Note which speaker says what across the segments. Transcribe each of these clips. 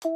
Speaker 1: Hey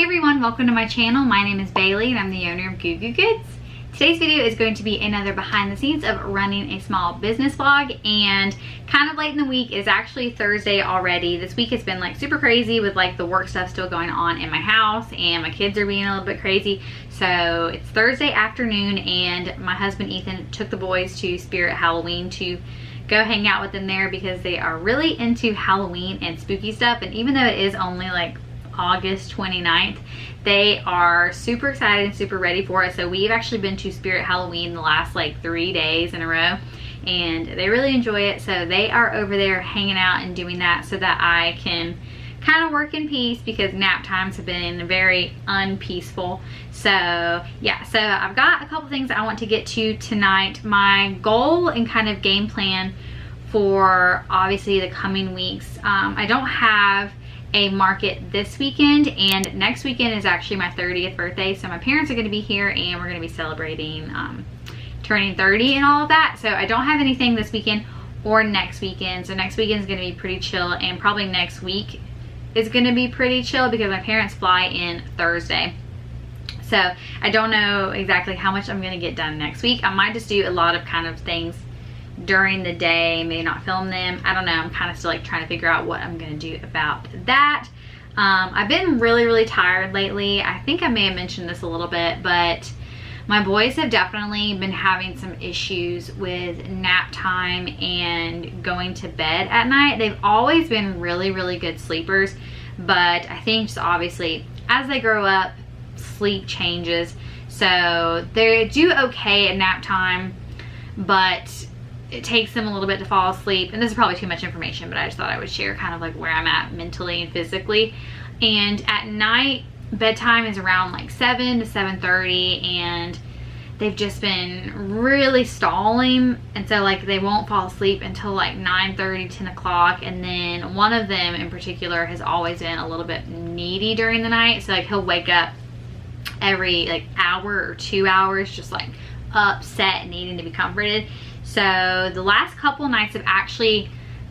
Speaker 1: everyone, welcome to my channel. My name is Bailey and I'm the owner of Goo Goo Goods. Today's video is going to be another behind the scenes of running a small business vlog, and kind of late in the week. It is actually Thursday already. This week has been like super crazy with like the work stuff still going on in my house, and my kids are being a little bit crazy. So it's Thursday afternoon and my husband Ethan took the boys to Spirit Halloween to go hang out with them there because they are really into Halloween and spooky stuff. And even though it is only like August 29th, they are super excited and super ready for it. So we've actually been to Spirit Halloween the last like 3 days in a row, and they really enjoy it. So they are over there hanging out and doing that so that I can kind of work in peace, because nap times have been very unpeaceful. So yeah, so I've got a couple things I want to get to tonight. My goal and kind of game plan for obviously the coming weeks, I don't have a market this weekend, and next weekend is actually my 30th birthday, so my parents are going to be here and we're going to be celebrating turning 30 and all of that. So I don't have anything this weekend or next weekend. So next weekend is going to be pretty chill, and probably next week is going to be pretty chill because my parents fly in Thursday. So I don't know exactly how much I'm going to get done next week. I might just do a lot of kind of things during the day, maybe not film them. I don't know. I'm kind of still like trying to figure out what I'm going to do about that. I've been really tired lately. I think I may have mentioned this a little bit, but my boys have definitely been having some issues with nap time and going to bed at night. They've always been really good sleepers, but I think just obviously as they grow up, sleep changes. So they do okay at nap time, but it takes them a little bit to fall asleep. And this is probably too much information, but I just thought I would share kind of like where I'm at mentally and physically. And at night, bedtime is around like 7 to 7:30, and they've just been really stalling. And so like they won't fall asleep until like 9:30, 10 o'clock. And then one of them in particular has always been a little bit needy during the night. So like he'll wake up every like hour or 2 hours, just like upset, needing to be comforted. So the last couple nights have actually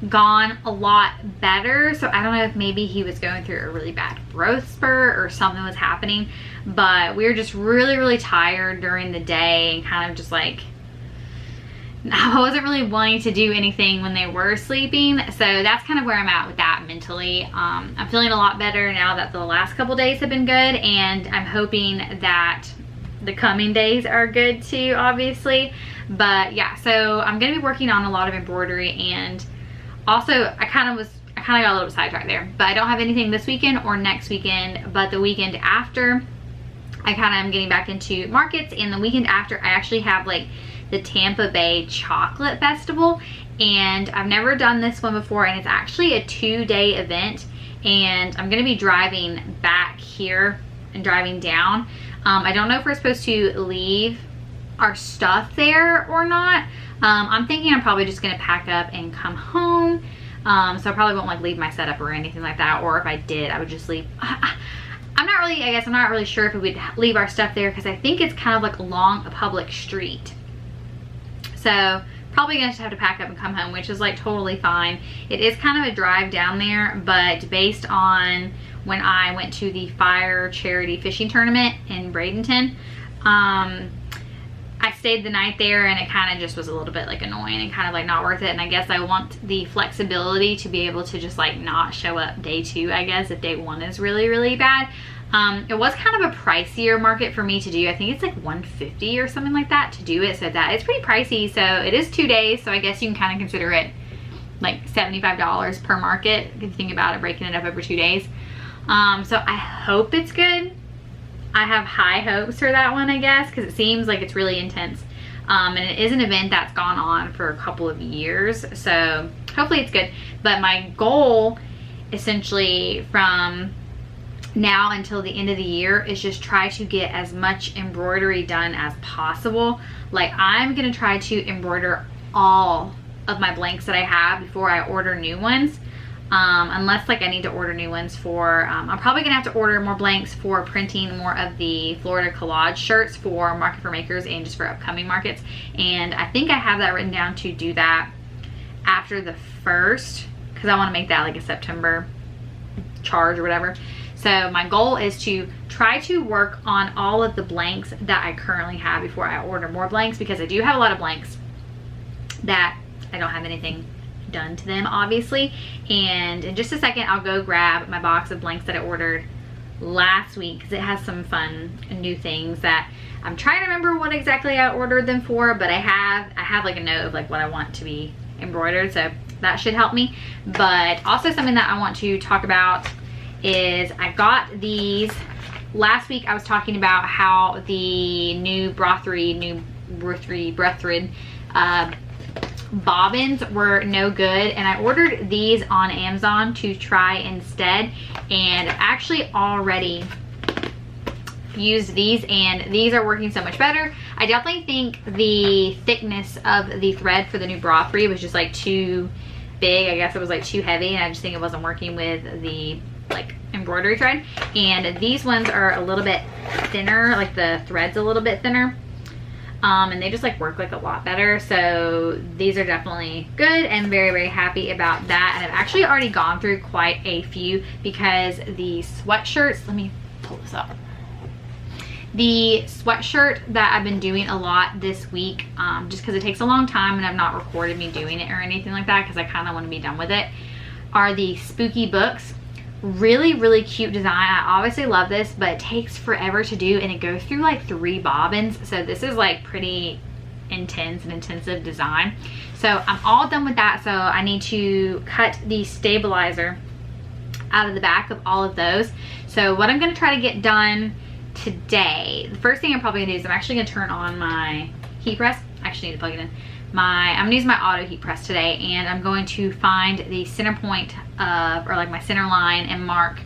Speaker 1: gone a lot better. So I don't know if maybe he was going through a really bad growth spurt or something was happening, but we were just really tired during the day, and kind of just like, I wasn't really wanting to do anything when they were sleeping. So that's kind of where I'm at with that mentally. I'm feeling a lot better now that the last couple days have been good, and I'm hoping that the coming days are good too, obviously. But yeah, so I'm gonna be working on a lot of embroidery, and also I kind of got a little sidetracked there, but I don't have anything this weekend or next weekend. But the weekend after, I kind of am getting back into markets, and the weekend after I actually have like the Tampa Bay Chocolate Festival, and I've never done this one before, and it's actually a 2-day event, and I'm gonna be driving back here and driving down. I don't know if we're supposed to leave our stuff there or not. I'm thinking I'm probably just gonna pack up and come home. So I probably won't like leave my setup or anything like that, or if I did, I would just leave. I'm not really sure if we would leave our stuff there, because I think it's kind of like along a public street. So probably gonna just have to pack up and come home, which is like totally fine. It is kind of a drive down there, but based on when I went to the fire charity fishing tournament in Bradenton, I stayed the night there, and it kind of just was a little bit like annoying and kind of like not worth it. And I guess I want the flexibility to be able to just like not show up day 2, I guess, if day 1 is really bad. It was kind of a pricier market for me to do. I think it's like $150 or something like that to do it. So that it's pretty pricey. So it is 2 days. So I guess you can kind of consider it like $75 per market if you think about it, breaking it up over 2 days. So I hope it's good. I have high hopes for that one, I guess, because it seems like it's really intense. And it is an event that's gone on for a couple of years. So hopefully it's good. But my goal essentially from now until the end of the year is just try to get as much embroidery done as possible. Like I'm gonna try to embroider all of my blanks that I have before I order new ones. unless like I need to order new ones for, I'm probably gonna have to order more blanks for printing more of the Florida collage shirts for Market for Makers and just for upcoming markets. And I think I have that written down to do that after the 1st, because I want to make that like a September charge or whatever. So my goal is to try to work on all of the blanks that I currently have before I order more blanks, because I do have a lot of blanks that I don't have anything done to them, obviously. And in just a second, I'll go grab my box of blanks that I ordered last week, because it has some fun new things that I'm trying to remember what exactly I ordered them for, but I have like a note of like what I want to be embroidered, so that should help me. But also something that I want to talk about is I got these last week. I was talking about how the new Embroidery bobbins were no good, and I ordered these on Amazon to try instead, and I've actually already used these, and these are working so much better. I definitely think the thickness of the thread for the new Embroidery was just like too big. I guess it was like too heavy, and I just think it wasn't working with the like embroidery thread. And these ones are a little bit thinner, like the thread's a little bit thinner, and they just like work like a lot better. So these are definitely good, and very, very happy about that. And I've actually already gone through quite a few, because the sweatshirts, let me pull this up. The sweatshirt that I've been doing a lot this week, just because it takes a long time and I've not recorded me doing it or anything like that, because I kind of want to be done with it, are the Spooky Books. Really, really cute design. I obviously love this, but it takes forever to do, and it goes through like 3 bobbins. So this is like pretty intense and intensive design. So I'm all done with that. So I need to cut the stabilizer out of the back of all of those. So what I'm going to try to get done today, the first thing I'm probably gonna do is I'm actually gonna turn on my heat press. I actually need to plug it in. I'm gonna use my auto heat press today, and I'm going to find the center point of, or like my center line, and mark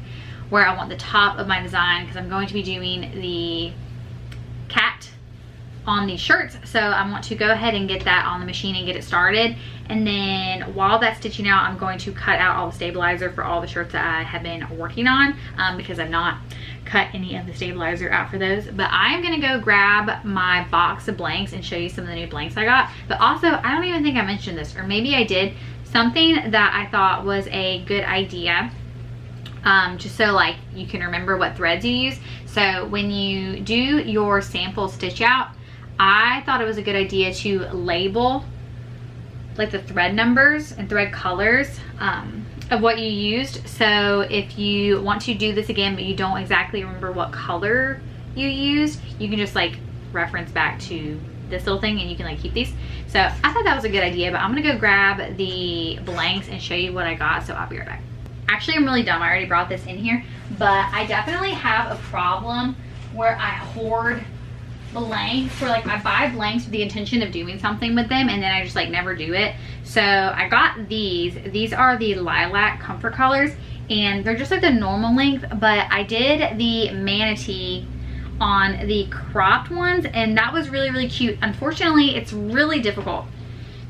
Speaker 1: where I want the top of my design, because I'm going to be doing the cat on these shirts. So I want to go ahead and get that on the machine and get it started. And then while that's stitching out, I'm going to cut out all the stabilizer for all the shirts that I have been working on, because I've not cut any of the stabilizer out for those. But I'm gonna go grab my box of blanks and show you some of the new blanks I got. But also, I don't even think I mentioned this, or maybe I did, something that I thought was a good idea, just so like you can remember what threads you use. So when you do your sample stitch out, I thought it was a good idea to label like the thread numbers and thread colors of what you used. So if you want to do this again but you don't exactly remember what color you used, you can just like reference back to this little thing and you can like keep these. So I thought that was a good idea, but I'm gonna go grab the blanks and show you what I got, so I'll be right back. Actually, I'm really dumb, I already brought this in here, but I definitely have a problem where I hoard blanks, where like I buy blanks with the intention of doing something with them, and then I just like never do it. So I got these are the lilac comfort colors, and they're just like the normal length, but I did the manatee on the cropped ones, and that was really, really cute. Unfortunately, it's really difficult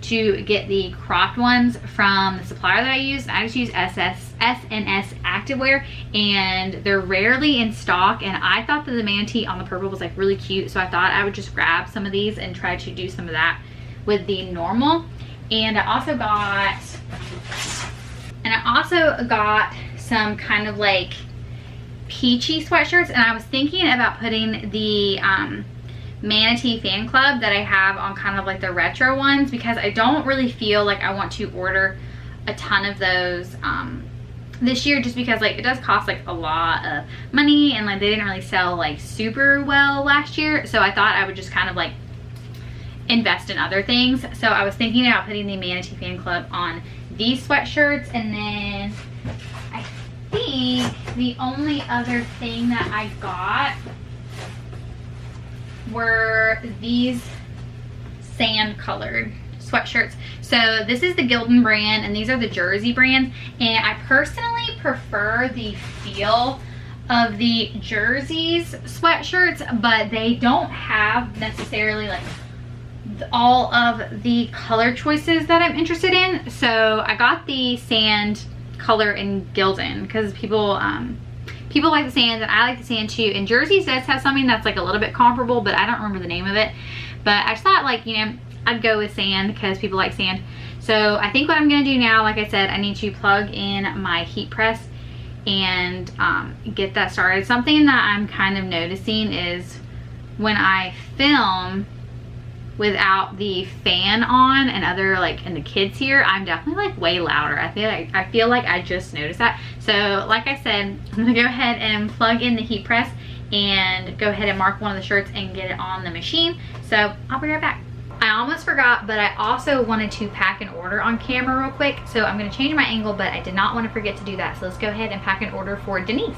Speaker 1: to get the cropped ones from the supplier that I use. I just use SNS Activewear, and they're rarely in stock, and I thought that the manatee on the purple was like really cute, so I thought I would just grab some of these and try to do some of that with the normal. And I also got some kind of like peachy sweatshirts, and I was thinking about putting the manatee fan club that I have on kind of like the retro ones, because I don't really feel like I want to order a ton of those this year, just because like it does cost like a lot of money, and like they didn't really sell like super well last year. So I thought I would just kind of like invest in other things. So I was thinking about putting the manatee fan club on these sweatshirts, and then I think the only other thing that I got were these sand colored sweatshirts. So this is the Gildan brand, and these are the Jersey brands, and I personally prefer the feel of the Jersey's sweatshirts, but they don't have necessarily like all of the color choices that I'm interested in. So I got the sand color in Gildan, because people like the sand and I like the sand too. And Jersey's does have something that's like a little bit comparable, but I don't remember the name of it. But I just thought, like, you know, I'd go with sand because people like sand. So I think what I'm gonna do now, like I said, I need to plug in my heat press and get that started. Something that I'm kind of noticing is when I film without the fan on and and the kids here, I'm definitely like way louder. I feel like I just noticed that. So like I said, I'm gonna go ahead and plug in the heat press and go ahead and mark one of the shirts and get it on the machine. So I'll be right back. I almost forgot, but I also wanted to pack an order on camera real quick. So I'm gonna change my angle, but I did not want to forget to do that. So let's go ahead and pack an order for Denise.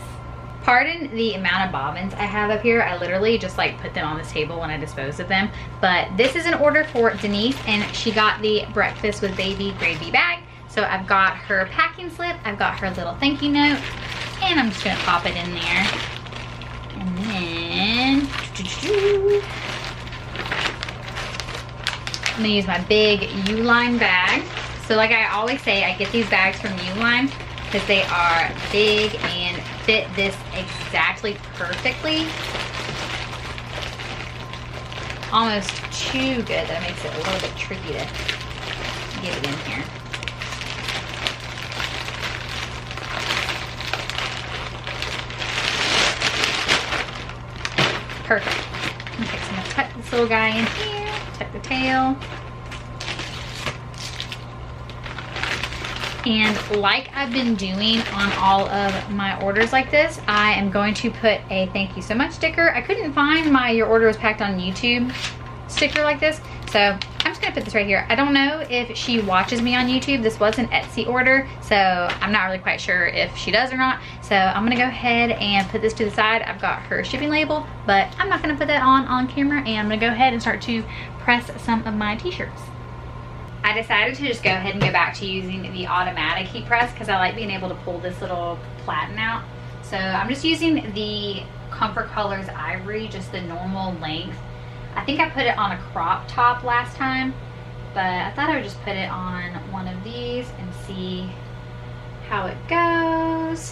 Speaker 1: Pardon the amount of bobbins I have up here. I literally just like put them on this table when I dispose of them. But this is an order for Denise, and she got the breakfast with baby gravy bag. So I've got her packing slip, I've got her little thank you note, and I'm just gonna pop it in there. And then I'm gonna use my big Uline bag. So like I always say, I get these bags from Uline because they are big and fit this exactly perfectly. Almost too good. That makes it a little bit tricky to get it in here. Perfect. Okay, so I'm gonna tuck this little guy in here, tuck the tail. And like I've been doing on all of my orders like this, I am going to put a thank you so much sticker. I couldn't find my your order was packed on YouTube sticker like this, so I'm just gonna put this right here. I don't know if she watches me on YouTube. This was an Etsy order, so I'm not really quite sure if she does or not. So I'm gonna go ahead and put this to the side. I've got her shipping label, but I'm not gonna put that on camera, and I'm gonna go ahead and start to press some of my t-shirts. I decided to just go ahead and go back to using the automatic heat press because I like being able to pull this little platen out. So I'm just using the Comfort Colors Ivory, just the normal length. I think I put it on a crop top last time, but I thought I would just put it on one of these and see how it goes.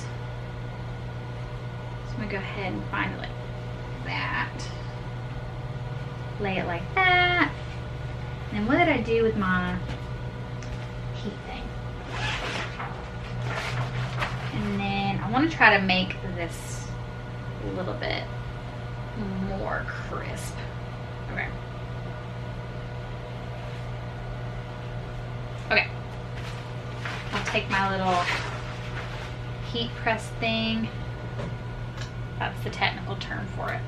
Speaker 1: So I'm gonna go ahead and find it like that. Lay it like that. And what did I do with my heat thing? And then I want to try to make this a little bit more crisp. Okay. Okay. I'll take my little heat press thing. That's the technical term for it.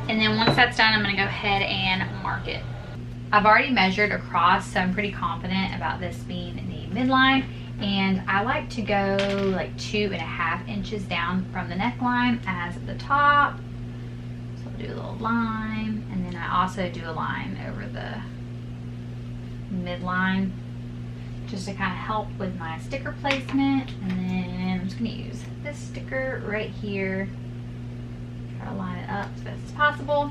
Speaker 1: And then once that's done, I'm gonna go ahead and mark it. I've already measured across, so I'm pretty confident about this being the midline. And I like to go like 2.5 inches down from the neckline as the top. So I'll do a little line, and then I also do a line over the midline just to kind of help with my sticker placement. And then I'm just gonna use this sticker right here. Try to line it up as best as possible.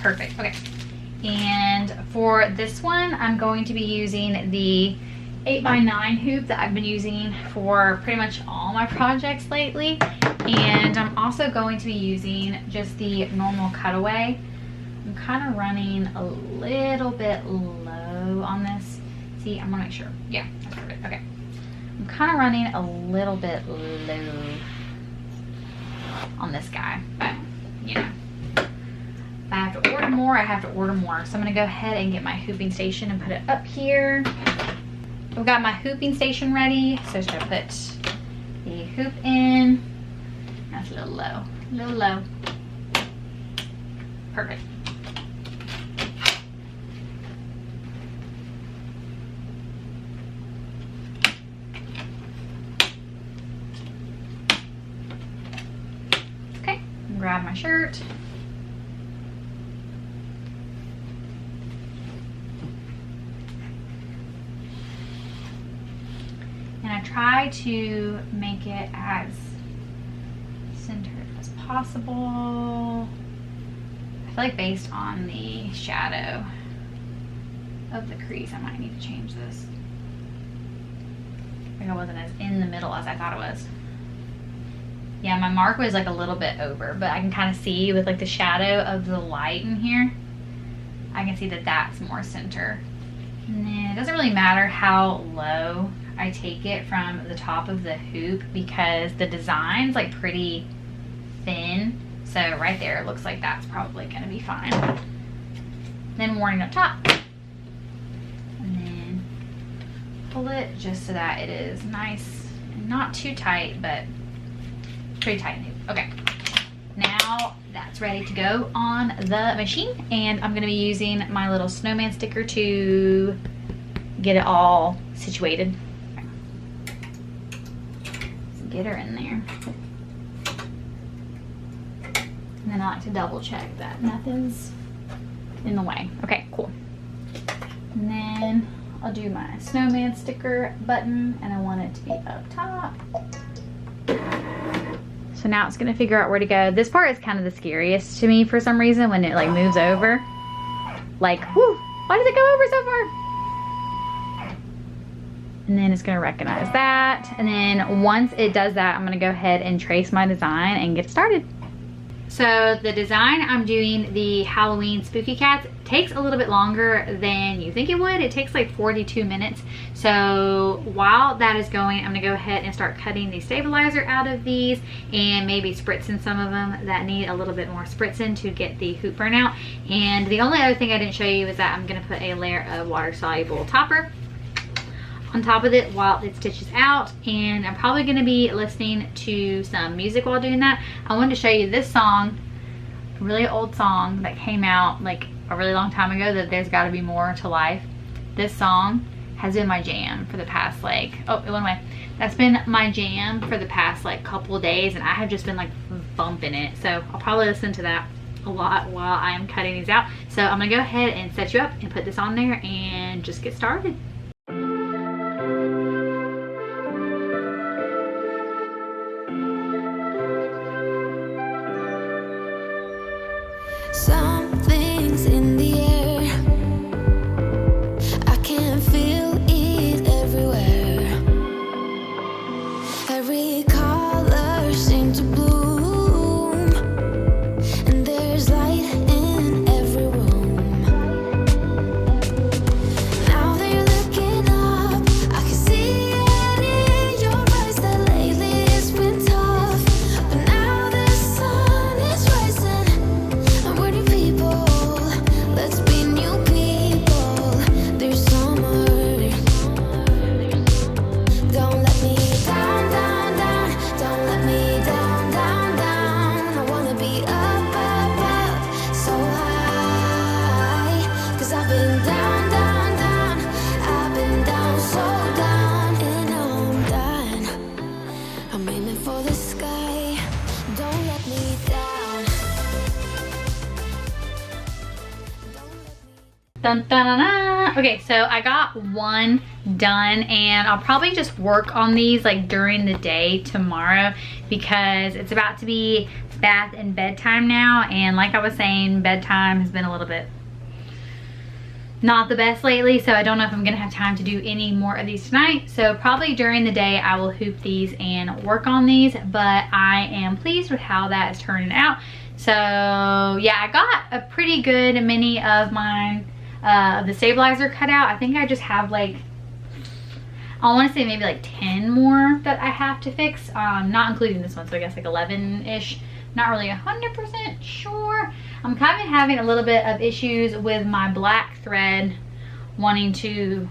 Speaker 1: Perfect. Okay. And for this one, I'm going to be using the 8x9 hoop that I've been using for pretty much all my projects lately. And I'm also going to be using just the normal cutaway. I'm kind of running a little bit low on this. See, I'm gonna make sure. Yeah, that's perfect. Okay. I'm kind of running a little bit low on this guy, but you know, if I have to order more, I have to order more. So I'm gonna go ahead and get my hooping station and put it up here. I've got my hooping station ready, so I'm just gonna put the hoop in. That's a little low, a little low. Perfect. Okay, grab my shirt. And I try to make it as centered as possible. I feel like based on the shadow of the crease, I might need to change this. think I wasn't as in the middle as I thought it was. Yeah, my mark was like a little bit over, but I can kind of see with like the shadow of the light in here, I can see that that's more center. And then it doesn't really matter how low I take it from the top of the hoop because the design's like pretty thin. So right there, it looks like that's probably gonna be fine. Then warning up top. And then pull it just so that it is nice and not too tight, but pretty tight and hoop. Okay, now that's ready to go on the machine, and I'm gonna be using my little snowman sticker to get it all situated. Let's get her in there. And then I like to double check that nothing's in the way. Okay, cool. And then I'll do my snowman sticker button, and I want it to be up top. So now it's gonna figure out where to go. This part is kind of the scariest to me for some reason when it like moves over. Like, whew, why did it go over so far? And then it's gonna recognize that. And then once it does that, I'm gonna go ahead and trace my design and get started. So the design I'm doing, the Halloween spooky cats, takes a little bit longer than you think it would. It takes like 42 minutes. So while that is going, I'm gonna go ahead and start cutting the stabilizer out of these and maybe spritzing some of them that need a little bit more spritzing to get the hoop burnout. And the only other thing I didn't show you is that I'm gonna put a layer of water soluble topper on top of it while it stitches out, and I'm probably going to be listening to some music while doing that. I wanted to show you this song, a really old song that came out like a really long time ago, that There's Gotta Be More to Life. This song has been my jam for the past like, oh, it went away. That's been my jam for the past like couple of days, and I have just been like bumping it. So I'll probably listen to that a lot while I'm cutting these out. So I'm gonna go ahead and set you up and put this on there and just get started.
Speaker 2: Something's in the air, I can feel it everywhere. Every color seems to bloom, and there's light in every room. Now that you're looking up, I can see it in your eyes that lately it's been tough. But now the sun is rising, let's be new people this summer. Don't let me down, down, down. Don't let me down, down, down. I wanna be up, up, up, so high. 'Cause I've been down, down, down. I've been down, so down. And now I'm done. I'm aiming for the sky. Don't let me down.
Speaker 1: Dun, dun, dun, dun. Okay, so I got one done, and I'll probably just work on these like during the day tomorrow because it's about to be bath and bedtime now, and like I was saying, bedtime has been a little bit not the best lately, so I don't know if I'm gonna have time to do any more of these tonight. So probably during the day I will hoop these and work on these, but I am pleased with how that is turning out. So yeah, I got a pretty good many of mine the stabilizer cut out. I think I just have like, I want to say maybe like 10 more that I have to fix, not including this one, so I guess like 11-ish. Not really 100% sure. I'm kind of having a little bit of issues with my black thread wanting to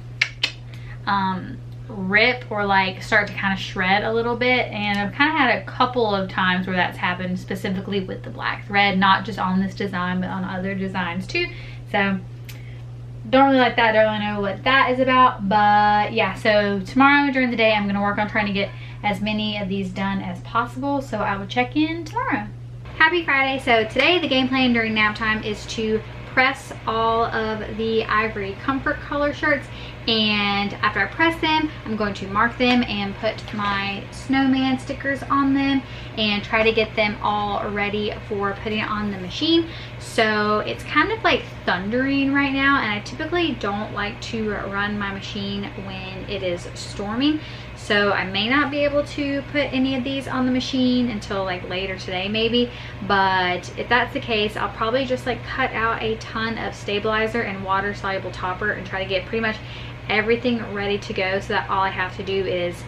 Speaker 1: rip or like start to kind of shred a little bit, and I've kind of had a couple of times where that's happened, specifically with the black thread, not just on this design but on other designs too. So don't really like that, don't really know what that is about. But yeah, so tomorrow during the day I'm going to work on trying to get as many of these done as possible, so I will check in tomorrow. Happy Friday. So today the game plan during nap time is to press all of the ivory comfort color shirts, And after I press them, I'm going to mark them and put my snowman stickers on them and try to get them all ready for putting it on the machine. So it's kind of like thundering right now, and I typically don't like to run my machine when it is storming. So I may not be able to put any of these on the machine until like later today maybe, but if that's the case, I'll probably just like cut out a ton of stabilizer and water soluble topper and try to get pretty much everything ready to go, so that all I have to do is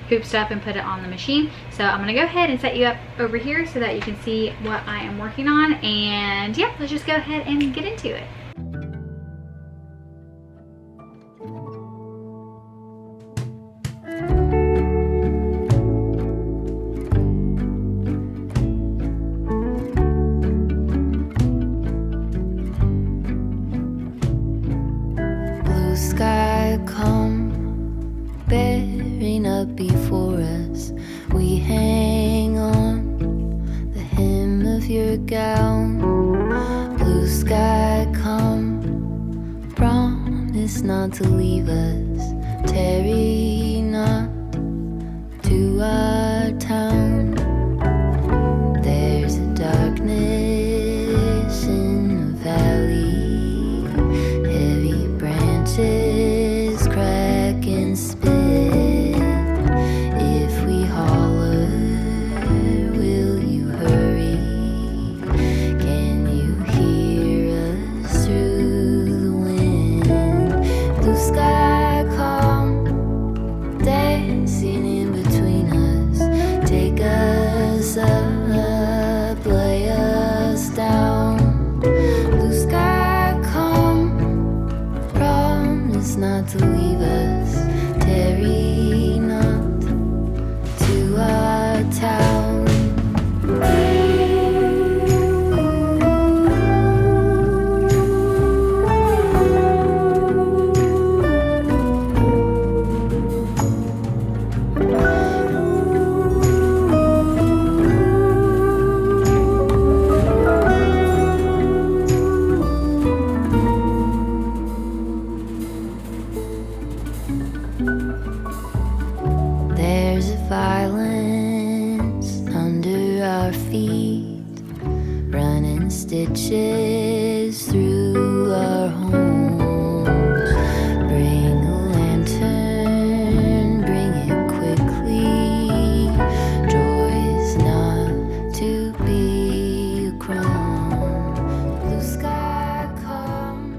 Speaker 1: hoop stuff and put it on the machine. So I'm gonna go ahead and set you up over here so that you can see what I am working on, and yeah, let's just go ahead and get into it.
Speaker 2: Sky come bearing up before us. We hang on the hem of your gown. Blue sky come, promise not to leave us. Tarry not to our town. There's a darkness in the valley. Crack and spit. If we holler, will you hurry? Can you hear us through the wind? Blue sky come, dancing in between us. Take us up, lay us down. Blue sky come, not to leave us. Tarry not to our town. Violence under our feet, running stitches through our homes. Bring a lantern, bring it quickly. Joy's not to be a crumb. Blue sky come.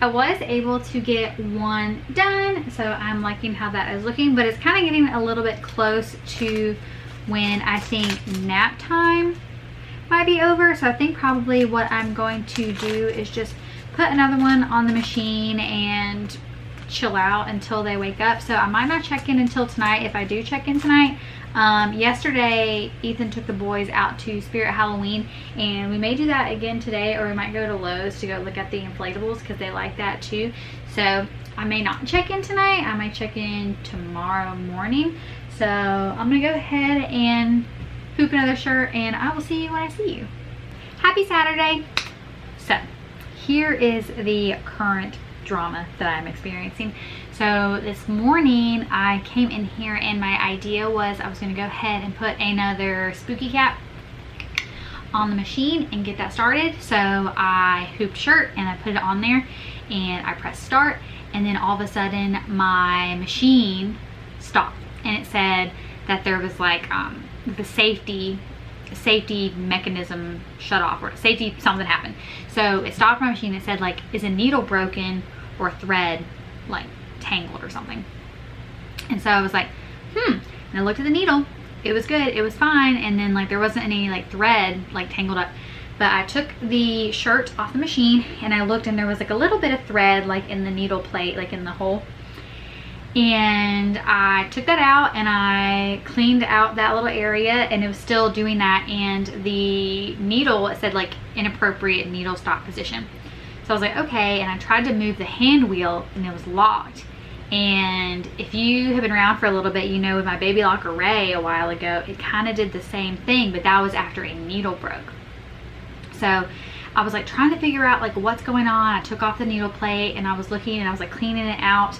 Speaker 1: I was able to get one done, so I'm liking how that is looking, but it's kind of getting a little bit close to when I think nap time might be over. So I think probably what I'm going to do is just put another one on the machine and chill out until they wake up. So I might not check in until tonight. If I do check in tonight, yesterday Ethan took the boys out to Spirit Halloween, and we may do that again today, or we might go to Lowe's to go look at the inflatables because they like that too. So I may not check in tonight. I might check in tomorrow morning. So I'm gonna go ahead and hoop another shirt, and I will see you when I see you. Happy Saturday. So here is the current drama that I'm experiencing. So this morning I came in here and my idea was I was going to go ahead and put another spooky cap on the machine and get that started. So I hooped shirt and I put it on there and I pressed start, and then all of a sudden my machine stopped and it said that there was like the safety mechanism shut off, or safety something happened. So it stopped my machine. It said like, is a needle broken or thread like tangled or something? And so I was like, and I looked at the needle. It was good, it was fine, and then like there wasn't any like thread like tangled up. But I took the shirt off the machine and I looked, and there was like a little bit of thread like in the needle plate, like in the hole. And I took that out and I cleaned out that little area, and it was still doing that. And the needle, it said like inappropriate needle stop position. So I was like, okay, and I tried to move the hand wheel and it was locked. And if you have been around for a little bit, you know with my baby locker Ray a while ago, it kind of did the same thing, but that was after a needle broke. So I was like trying to figure out like what's going on. I took off the needle plate and I was looking and I was like cleaning it out,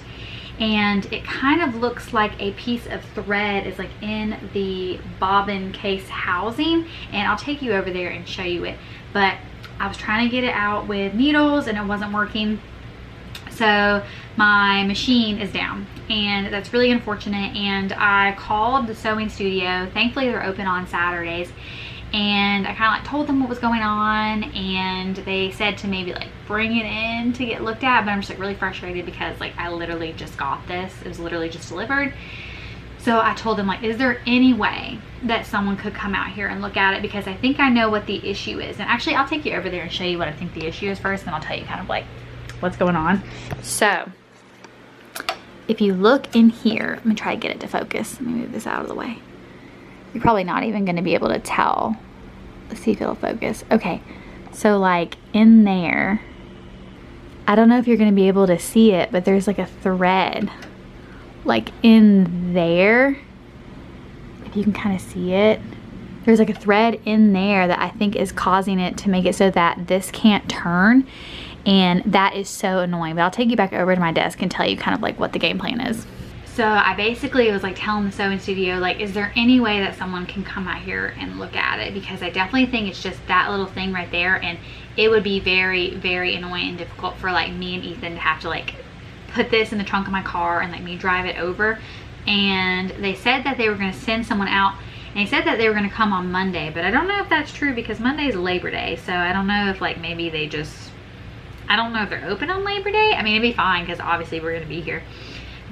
Speaker 1: and it kind of looks like a piece of thread is like in the bobbin case housing, and I'll take you over there and show you it. But I was trying to get it out with needles and it wasn't working. So my machine is down, and that's really unfortunate. And I called the sewing studio. Thankfully they're open on Saturdays, and I kind of like told them what was going on, and they said to maybe like bring it in to get looked at. But I'm just like really frustrated because like I literally just got this. It was literally just delivered. So I told them like, is there any way that someone could come out here and look at it, because I think I know what the issue is. And actually I'll take you over there and show you what I think the issue is first, and then I'll tell you kind of like what's going on. So if you look in here, I'm gonna try to get it to focus. Let me move this out of the way. You're probably not even gonna be able to tell. Let's see if it'll focus. Okay, so like in there, I don't know if you're gonna be able to see it, but there's like a thread like in there. If you can kind of see it, there's like a thread in there that I think is causing it to make it so that this can't turn, and that is so annoying. But I'll take you back over to my desk and tell you kind of like what the game plan is. So I basically was like telling the sewing studio, like, is there any way that someone can come out here and look at it? Because I definitely think it's just that little thing right there, and it would be very, very annoying and difficult for like me and Ethan to have to like put this in the trunk of my car and like me drive it over. And they said that they were going to send someone out, and they said that they were going to come on Monday, but I don't know if that's true because Monday is Labor Day. So I don't know if like maybe they just, I don't know if they're open on Labor Day. I mean, it'd be fine because obviously we're going to be here.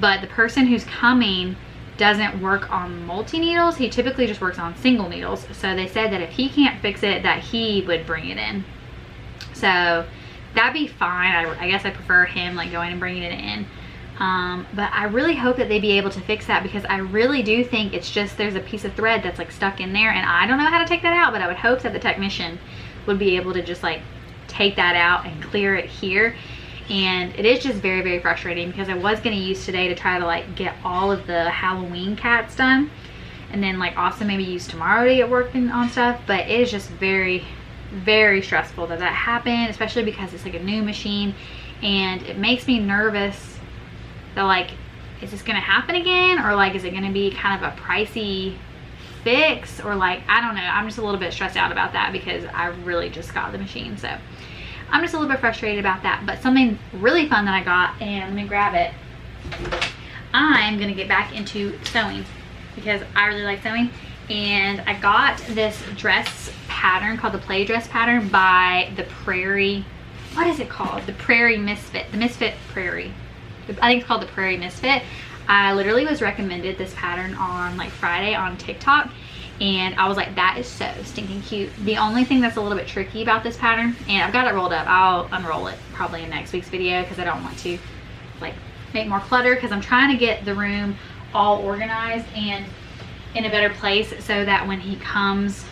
Speaker 1: But the person who's coming doesn't work on multi-needles. He typically just works on single needles. So they said that if he can't fix it, that he would bring it in. So that'd be fine. I guess I prefer him like going and bringing it in. But I really hope that they'd be able to fix that, because I really do think it's just there's a piece of thread that's like stuck in there, and I don't know how to take that out, but I would hope that the technician would be able to just like take that out and clear it here. And it is just very, very frustrating because I was going to use today to try to like get all of the Halloween cats done, and then like also maybe use tomorrow to get working on stuff. But it is just very, very stressful that that happened, especially because it's like a new machine, and it makes me nervous that like, is this going to happen again, or like is it going to be kind of a pricey fix, or like I don't know. I'm just a little bit stressed out about that because I really just got the machine. So I'm just a little bit frustrated about that. But something really fun that I got, and let me grab it. I'm gonna get back into sewing because I really like sewing, and I got this dress pattern called the Play Dress pattern by the Prairie, what is it called? The Prairie Misfit, the Misfit Prairie. I think it's called the Prairie Misfit. I literally was recommended this pattern on like Friday on TikTok, and I was like, that is so stinking cute. The only thing that's a little bit tricky about this pattern, and I've got it rolled up, I'll unroll it probably in next week's video because I don't want to like make more clutter, because I'm trying to get the room all organized and in a better place so that when he comes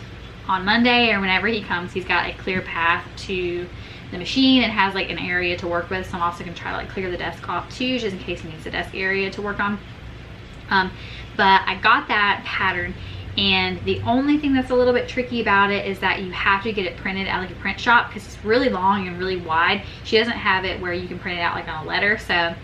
Speaker 1: on Monday or whenever he comes, he's got a clear path to the machine and has like an area to work with. So I'm also gonna try to like clear the desk off too, just in case he needs a desk area to work on. But I got that pattern, and the only thing that's a little bit tricky about it is that you have to get it printed at like a print shop because it's really long and really wide. She doesn't have it where you can print it out like on a letter, so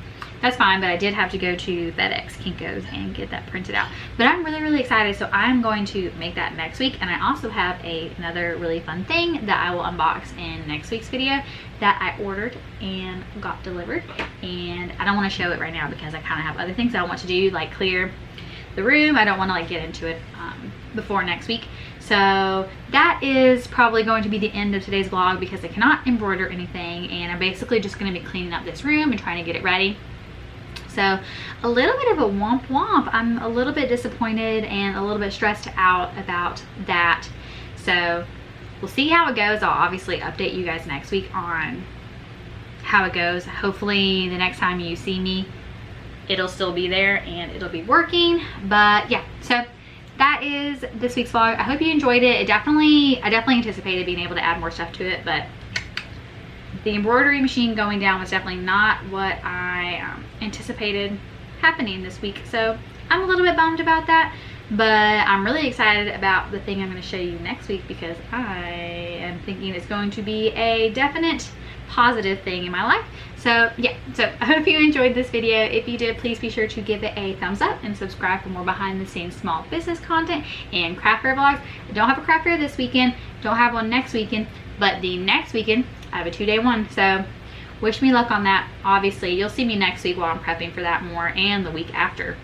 Speaker 1: that's fine. But I did have to go to FedEx Kinko's and get that printed out. But I'm really, really excited, so I'm going to make that next week. And I also have another really fun thing that I will unbox in next week's video that I ordered and got delivered. And I don't want to show it right now because I kind of have other things I want to do, like clear the room. I don't want to like get into it before next week. So that is probably going to be the end of today's vlog because I cannot embroider anything, and I'm basically just going to be cleaning up this room and trying to get it ready. So a little bit of a womp womp. I'm a little bit disappointed and a little bit stressed out about that. So we'll see how it goes. I'll obviously update you guys next week on how it goes. Hopefully the next time you see me, it'll still be there and it'll be working. But yeah, so that is this week's vlog. I hope you enjoyed it. I definitely anticipated being able to add more stuff to it, but the embroidery machine going down was definitely not what I anticipated happening this week. So I'm a little bit bummed about that, but I'm really excited about the thing I'm going to show you next week because I am thinking it's going to be a definite positive thing in my life. So yeah, so I hope you enjoyed this video. If you did, please be sure to give it a thumbs up and subscribe for more behind the scenes small business content and craft fair vlogs. I don't have a craft fair this weekend, don't have one next weekend, but the next weekend I have a 2-day one. So wish me luck on that. Obviously you'll see me next week while I'm prepping for that more, and the week after.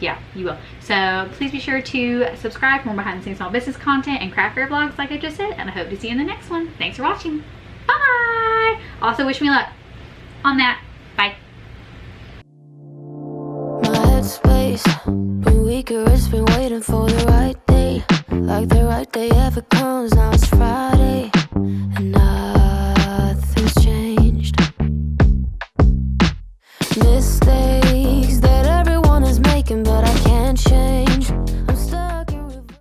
Speaker 1: Yeah, you will. So please be sure to subscribe for more behind the scenes small business content and craft fair vlogs like I just said, and I hope to see you in the next one. Thanks for watching. Bye. Also wish me luck on that. Bye.
Speaker 2: My headspace been weaker, it's been waiting for the right day. Like the right day ever comes, now it's Friday and nothing's changed. Mistake